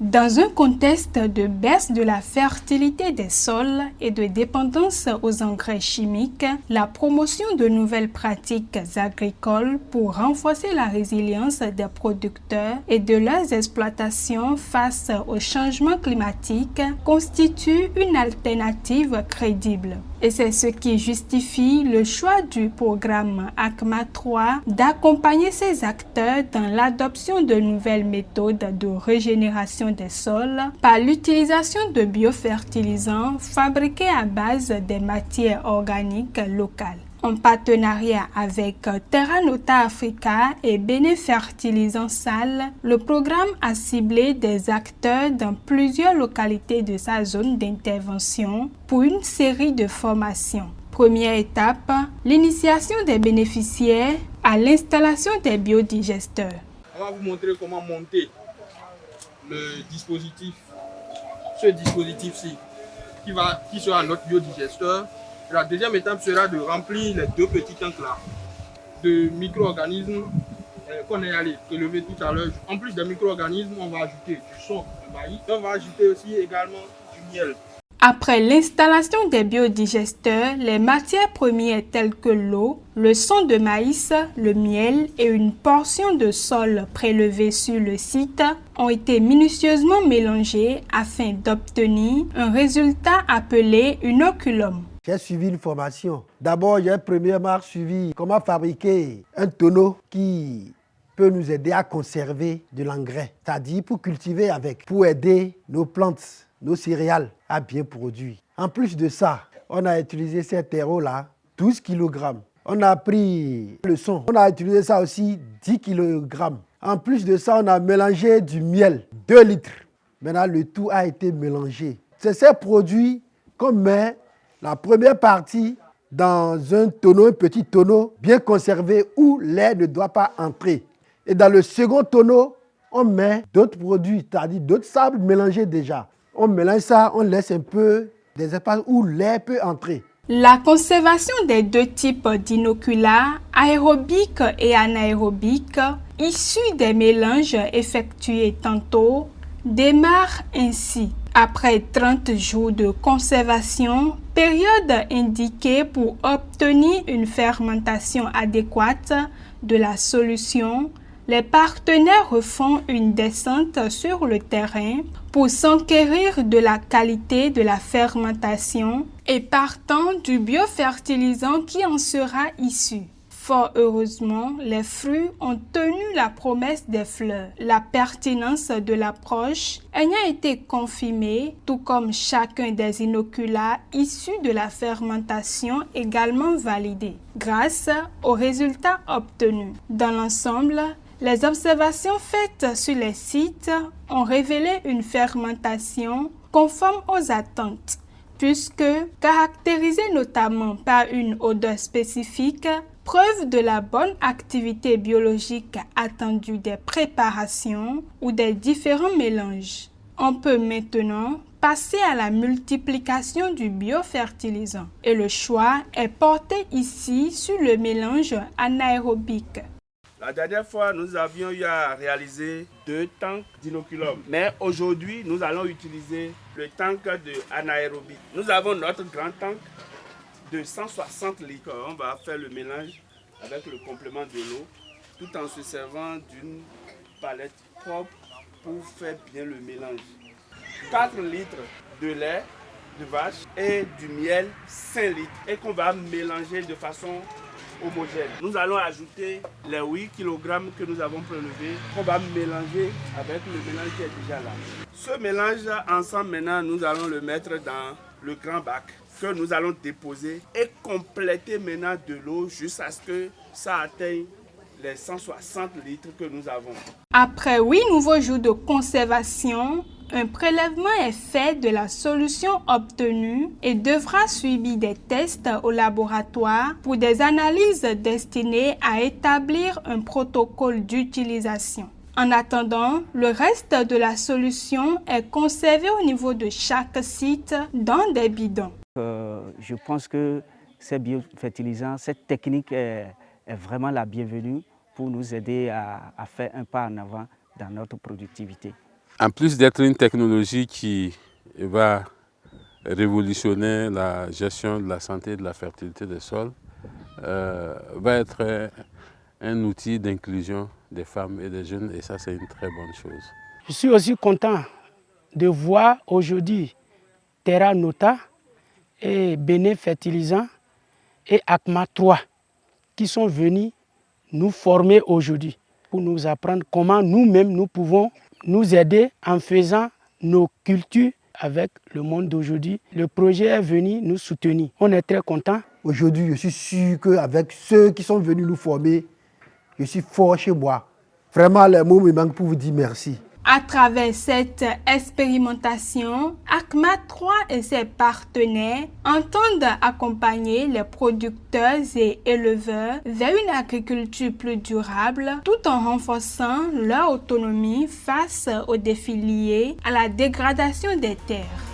Dans un contexte de baisse de la fertilité des sols et de dépendance aux engrais chimiques, la promotion de nouvelles pratiques agricoles pour renforcer la résilience des producteurs et de leurs exploitations face au changement climatique constitue une alternative crédible. Et c'est ce qui justifie le choix du programme ACMA 3 d'accompagner ces acteurs dans l'adoption de nouvelles méthodes de régénération des sols par l'utilisation de biofertilisants fabriqués à base des matières organiques locales. En partenariat avec Terra Nota Africa et Bénin Fertilisant Sal, le programme a ciblé des acteurs dans plusieurs localités de sa zone d'intervention pour une série de formations. Première étape, l'initiation des bénéficiaires à l'installation des biodigesteurs. On va vous montrer comment monter le dispositif, ce dispositif-ci, qui sera notre biodigesteur. La deuxième étape sera de remplir les deux petits tanks-là de micro-organismes qu'on est allé élever tout à l'heure. En plus des micro-organismes, on va ajouter du sorgho de maïs. On va ajouter aussi également du miel. Après l'installation des biodigesteurs, les matières premières telles que l'eau, le son de maïs, le miel et une portion de sol prélevée sur le site ont été minutieusement mélangés afin d'obtenir un résultat appelé inoculum. J'ai suivi une formation. D'abord, j'ai premièrement suivi comment fabriquer un tonneau qui peut nous aider à conserver de l'engrais, c'est-à-dire pour cultiver avec, pour aider nos plantes, nos céréales à bien produire. En plus de ça, on a utilisé ces terreaux-là, 12 kg. On a pris le son, on a utilisé ça aussi, 10 kg. En plus de ça, on a mélangé du miel, 2 litres. Maintenant, le tout a été mélangé. C'est ces produits qu'on met la première partie dans un tonneau, un petit tonneau bien conservé où l'air ne doit pas entrer. Et dans le second tonneau, on met d'autres produits, c'est-à-dire d'autres sables mélangés déjà. On mélange ça, on laisse un peu des espaces où l'air peut entrer. La conservation des deux types d'inoculats, aérobiques et anaérobiques, issus des mélanges effectués tantôt, démarre ainsi. Après 30 jours de conservation, période indiquée pour obtenir une fermentation adéquate de la solution, les partenaires refont une descente sur le terrain pour s'enquérir de la qualité de la fermentation et partant du biofertilisant qui en sera issu. Fort heureusement, les fruits ont tenu la promesse des fleurs. La pertinence de l'approche ayant été confirmée, tout comme chacun des inoculats issus de la fermentation également validés, grâce aux résultats obtenus. Dans l'ensemble, les observations faites sur les sites ont révélé une fermentation conforme aux attentes, puisque caractérisée notamment par une odeur spécifique, preuve de la bonne activité biologique attendue des préparations ou des différents mélanges. On peut maintenant passer à la multiplication du biofertilisant et le choix est porté ici sur le mélange anaérobique. La dernière fois, nous avions eu à réaliser 2 tanks d'inoculum. Mais aujourd'hui, nous allons utiliser le tank de anaérobie. Nous avons notre grand tank de 160 litres. On va faire le mélange avec le complément de l'eau, tout en se servant d'une palette propre pour faire bien le mélange. 4 litres de lait de vache et du miel 5 litres et qu'on va mélanger de façon homogène. Nous allons ajouter les 8 kg que nous avons prélevés qu'on va mélanger avec le mélange qui est déjà là. Ce mélange ensemble maintenant, nous allons le mettre dans le grand bac que nous allons déposer et compléter maintenant de l'eau jusqu'à ce que ça atteigne les 160 litres que nous avons. Après 8 nouveaux jours de conservation, un prélèvement est fait de la solution obtenue et devra suivre des tests au laboratoire pour des analyses destinées à établir un protocole d'utilisation. En attendant, le reste de la solution est conservé au niveau de chaque site dans des bidons. Je pense que ces biofertilisants, cette technique est vraiment la bienvenue pour nous aider à faire un pas en avant dans notre productivité. En plus d'être une technologie qui va révolutionner la gestion de la santé et de la fertilité des sols, va être un outil d'inclusion des femmes et des jeunes, et ça c'est une très bonne chose. Je suis aussi content de voir aujourd'hui Terra Nota et Béné Fertilisant et ACMA 3 qui sont venus nous former aujourd'hui pour nous apprendre comment nous-mêmes nous pouvons nous aider en faisant nos cultures avec le monde d'aujourd'hui. Le projet est venu nous soutenir. On est très contents. Aujourd'hui, je suis sûr qu'avec ceux qui sont venus nous former, je suis fort chez moi. Vraiment, les mots me manquent pour vous dire merci. À travers cette expérimentation, ACMA 3 et ses partenaires entendent accompagner les producteurs et éleveurs vers une agriculture plus durable tout en renforçant leur autonomie face aux défis liés à la dégradation des terres.